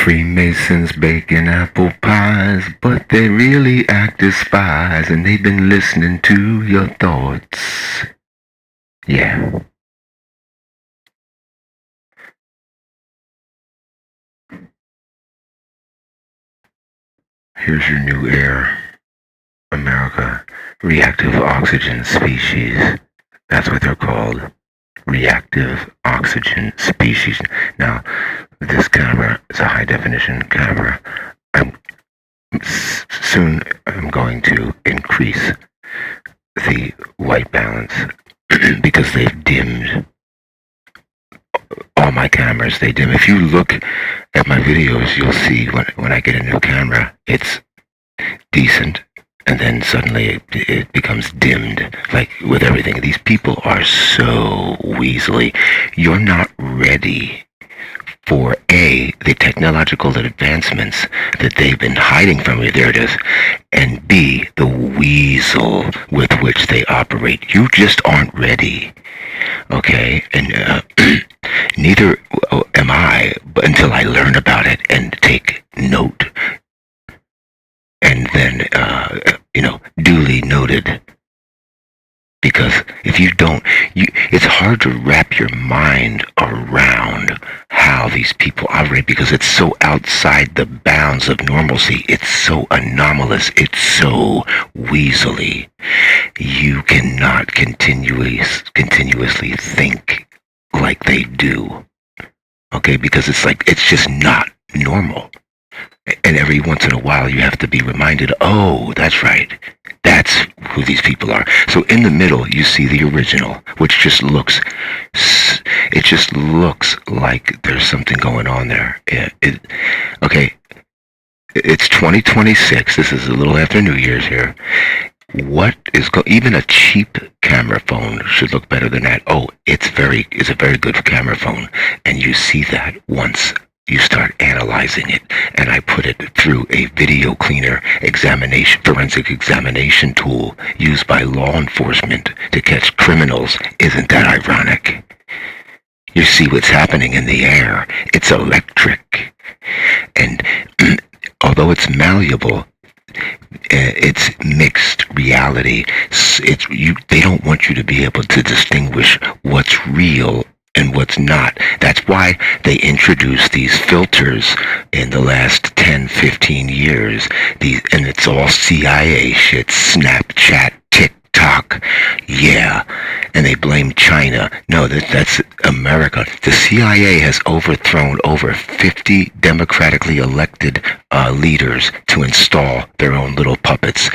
Freemasons baking apple pies, but they really act as spies, and they've been listening to your thoughts. Yeah. Here's your new air, America. Reactive oxygen species. That's what they're called. Reactive oxygen species. Now, this camera is a high definition camera. Soon I'm going to increase the white balance because they've dimmed all my cameras. They dim. If you look at my videos, you'll see when I get a new camera, it's decent, and then suddenly it becomes dimmed, like with everything. These people are so weaselly. You're not ready for A, the technological advancements that they've been hiding from you. There it is. And B, the weasel with which they operate. You just aren't ready. Okay? And neither am I until I learn about it and take note. And then, duly noted. Because if you don't, it's hard to wrap your mind around how these people operate, because it's so outside the bounds of normalcy. It's so anomalous. It's so weaselly. You cannot continuously think like they do. Okay? Because it's just not normal. And every once in a while you have to be reminded, oh, that's right. That's who these people are. So in the middle, you see the original, which just looks like there's something going on there. Okay, it's 2026. This is a little after New Year's here. Even a cheap camera phone should look better than that. Oh, it's a very good camera phone. And you see that once you start analyzing it, and I put it through a video cleaner forensic examination tool used by law enforcement to catch criminals. Isn't that ironic? You see what's happening in the air. It's electric. And although it's malleable, it's mixed reality. They don't want you to be able to distinguish what's real and what's not. That's why they introduced these filters in the last 10, 15 years. And it's all CIA shit, Snapchat, TikTok. Yeah. And they blame China. No, that's America. The CIA has overthrown over 50 democratically elected leaders to install their own little puppets.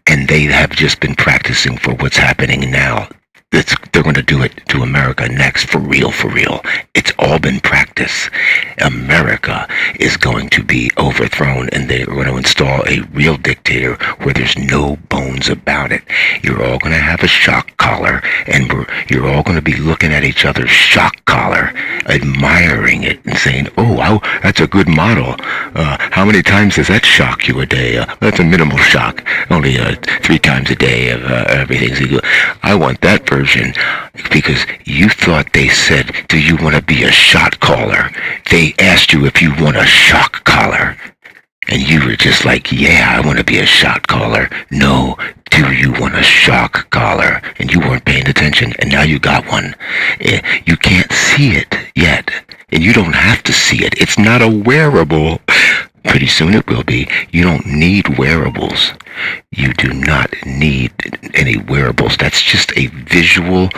And they have just been practicing for what's happening now. They're going to do it to America next, for real, for real. It's all been practice. America is going to be overthrown, and they're going to install a real dictator where there's no bones about it. You're all going to have a shock collar, and you're all going to be looking at each other's shock collar, admiring it, and saying, oh, wow, that's a good model. How many times does that shock you a day? That's a minimal shock. Only 3 times a day of everything's good. I want that version, because you thought they said, do you want to be a shot caller? They asked you if you want a shock collar. And you were just like, yeah, I want to be a shot caller. No, do you want a shock collar? And you weren't paying attention, and now you got one. You can't see it yet, and you don't have to see it. It's not a wearable. Pretty soon it will be. You don't need wearables. You do not need any wearables. That's just a visual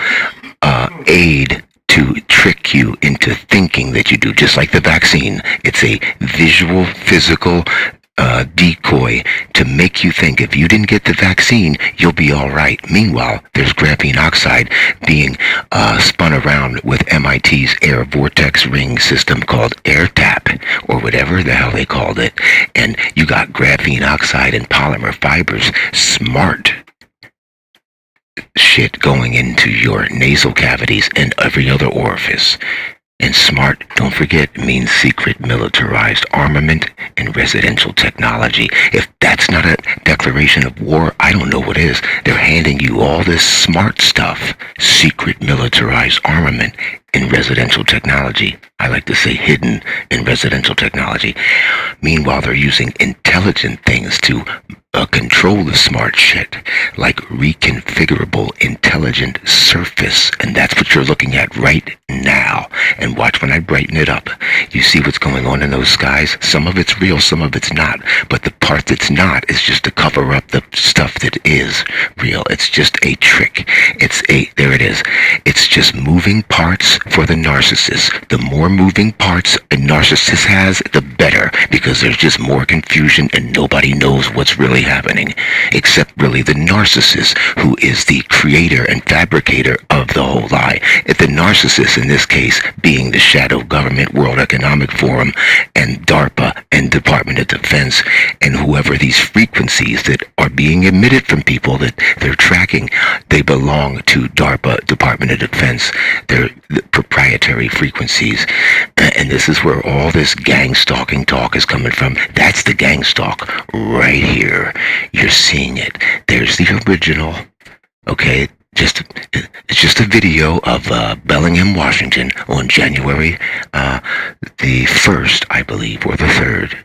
aid to trick you into thinking that you do, just like the vaccine. It's a visual, physical decoy to make you think if you didn't get the vaccine, you'll be all right. Meanwhile, there's graphene oxide being spun around with MIT's air vortex ring system called AirTap, or whatever the hell they called it. And you got graphene oxide and polymer fibers, smart shit going into your nasal cavities and every other orifice. And smart, don't forget, means secret militarized armament and residential technology. If that's not a declaration of war, I don't know what is. They're handing you all this smart stuff, secret militarized armament, in residential technology. I like to say hidden in residential technology. Meanwhile, they're using intelligent things to control the smart shit, like reconfigurable intelligent surface. And that's what you're looking at right now. And watch when I brighten it up. You see what's going on in those skies? Some of it's real, some of it's not. But the part that's not is just to cover up the stuff that is real. It's just a trick. There it is. It's just moving parts for the narcissist. The more moving parts a narcissist has, the better, because there's just more confusion and nobody knows what's really happening, except really the narcissist, who is the creator and fabricator of the whole lie. If the narcissist, in this case, being the shadow government, World Economic Forum, and DARPA, and Department of Defense, and whoever these frequencies that are being emitted from people that they're tracking, they belong to DARPA, Department of Defense. They're the proprietary frequencies. And this is where all this gang stalking talk is coming from. That's the gang stalk right here. You're seeing it. There's the original. Okay, it's just a video of Bellingham, Washington on January the 1st, I believe, or the 3rd.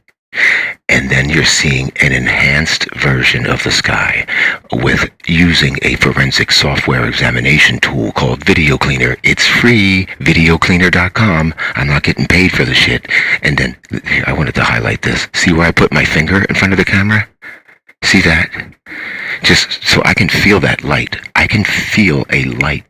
And then you're seeing an enhanced version of the sky with using a forensic software examination tool called Video Cleaner. It's free, videocleaner.com. I'm not getting paid for the shit. And then, here, I wanted to highlight this. See where I put my finger in front of the camera? See that? Just so I can feel that light. I can feel a light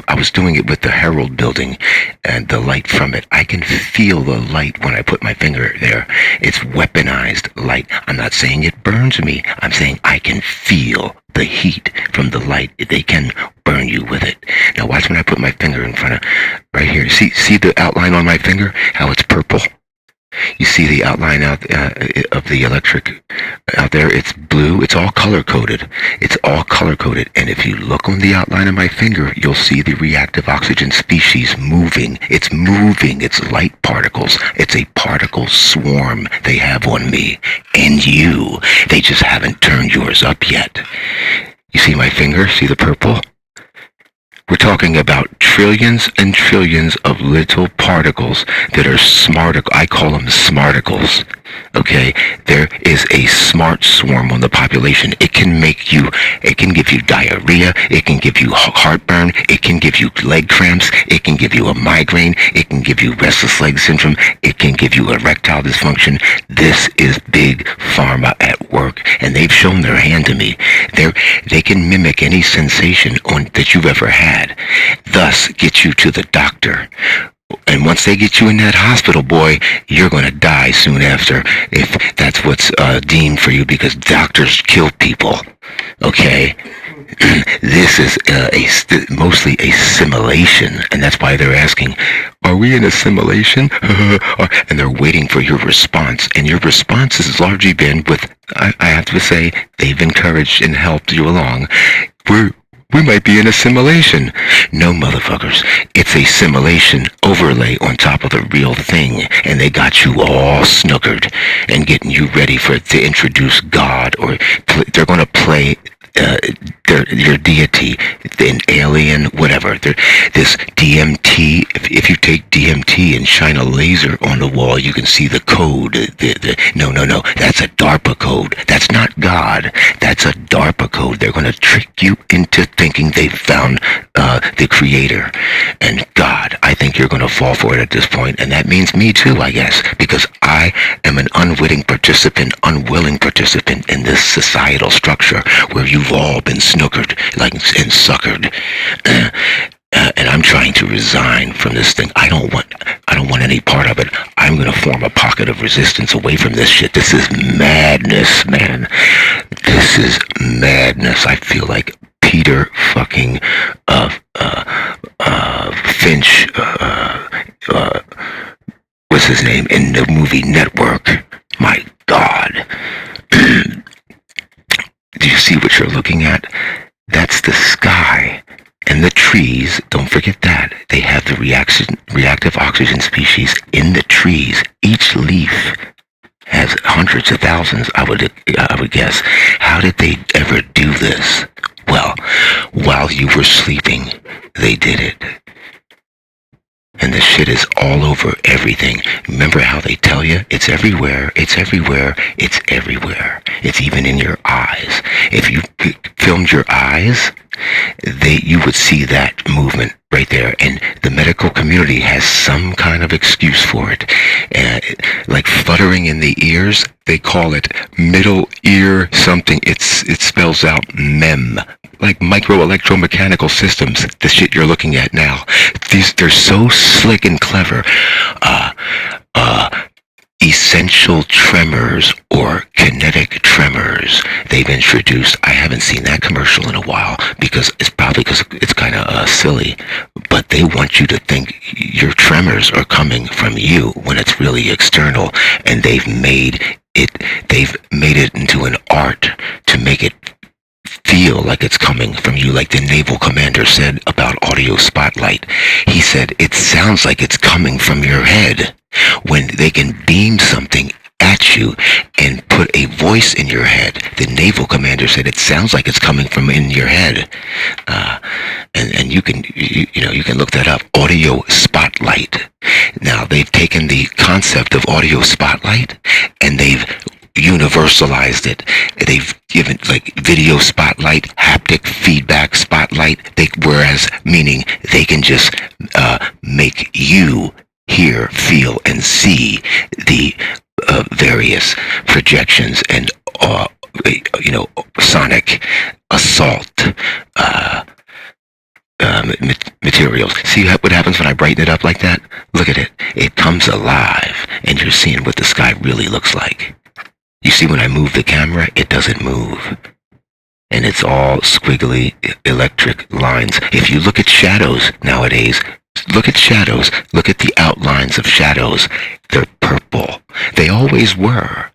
I was doing it with the Herald building and the light from it. I can feel the light when I put my finger there. It's weaponized light. I'm not saying it burns me. I'm saying I can feel the heat from the light. They can burn you with it. Now watch when I put my finger in front of, right here. See the outline on my finger? How it's purple? You see the outline out of the electric out there? It's blue. It's all color-coded. It's all color-coded. And if you look on the outline of my finger, you'll see the reactive oxygen species moving. It's moving. It's light particles. It's a particle swarm they have on me and you. They just haven't turned yours up yet. You see my finger? See the purple? We're talking about trillions and trillions of little particles that are I call them smarticles. Okay, there is a smart swarm on the population. It can give you diarrhea, it can give you heartburn, it can give you leg cramps, it can give you a migraine, it can give you restless leg syndrome, it can give you erectile dysfunction. This is big pharma at work, and they've shown their hand to me. They can mimic any sensation that you've ever had, thus get you to the doctor. And once they get you in that hospital, boy, you're going to die soon after, if that's what's deemed for you, because doctors kill people. Okay? This is mostly a simulation, and that's why they're asking, are we in a simulation? And they're waiting for your response. And your response has largely been I have to say, they've encouraged and helped you along. We might be in a simulation. No, motherfuckers. It's a simulation overlay on top of the real thing. And they got you all snookered and getting you ready to introduce God, or they're going to play your deity, an alien, whatever. This DMT, if you take DMT and shine a laser on the wall, you can see the code. No, that's a DARPA code. That's not God. That's a DARPA code. They're going to trick you into thinking they've found the creator and God. I think you're going to fall for it at this point, and that means me too, I guess, because I am an unwilling participant in this societal structure where you've all been snookered and suckered. And I'm trying to resign from this thing. I don't want any part of it. I'm going to form a pocket of resistance away from this shit. This is madness, man. This is madness. I feel like Peter fucking Finch, what's his name, in the movie Network. My God. Do you see what you're looking at? That's the sky. And the trees, don't forget that. They have the reactive oxygen species in the trees. Each leaf has hundreds of thousands, I would guess. How did they ever do this? Well, while you were sleeping, they did it. And the shit is all over everything. Remember how they tell you it's everywhere, it's everywhere, it's everywhere. It's even in your eyes. If you filmed your eyes, you would see that movement right there. And the medical community has some kind of excuse for it. Like fluttering in the ears, they call it middle ear something. It spells out MEM. Like micro electromechanical systems, the shit you're looking at now. They're so slick and clever. Essential tremors or kinetic tremors they've introduced. I haven't seen that commercial in a while because it's kind of silly, but they want you to think your tremors are coming from you when it's really external, and they've made it into an art to make it feel like it's coming from you. Like the naval commander said about audio spotlight, he said it sounds like it's coming from your head. When they can beam something at you and put a voice in your head, the naval commander said it sounds like it's coming from in your head. And you can look that up, audio spotlight. Now they've taken the concept of audio spotlight and they've universalized it. They've given like video spotlight, haptic feedback spotlight. Whereas meaning they can just make you hear, feel, and see the various projections and sonic assault materials. See what happens when I brighten it up like that? Look at it. It comes alive, and you're seeing what the sky really looks like. You see, when I move the camera, it doesn't move. And it's all squiggly electric lines. If you look at shadows nowadays, look at shadows, look at the outlines of shadows. They're purple. They always were.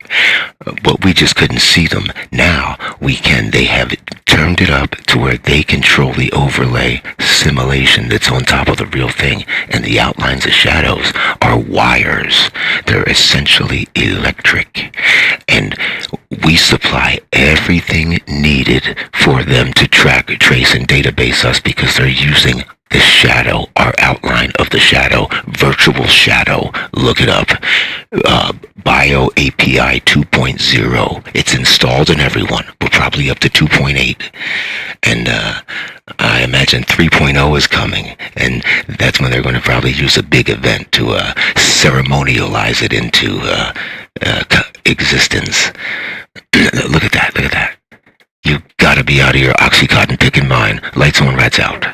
But we just couldn't see them. Now we can. They have turned it up to where they control the overlay simulation that's on top of the real thing. And the outlines of shadows are wires. They're essentially electric. And we supply everything needed for them to track, trace, and database us because they're using the shadow, our outline of the shadow, virtual shadow. Look it up. Bio API 2.0. It's installed in everyone. We're probably up to 2.8. And I imagine 3.0 is coming. And that's when they're going to probably use a big event to ceremonialize it into existence. Look at that. Look at that. You gotta be out of your Oxycontin picking mind. Lights on, rats out.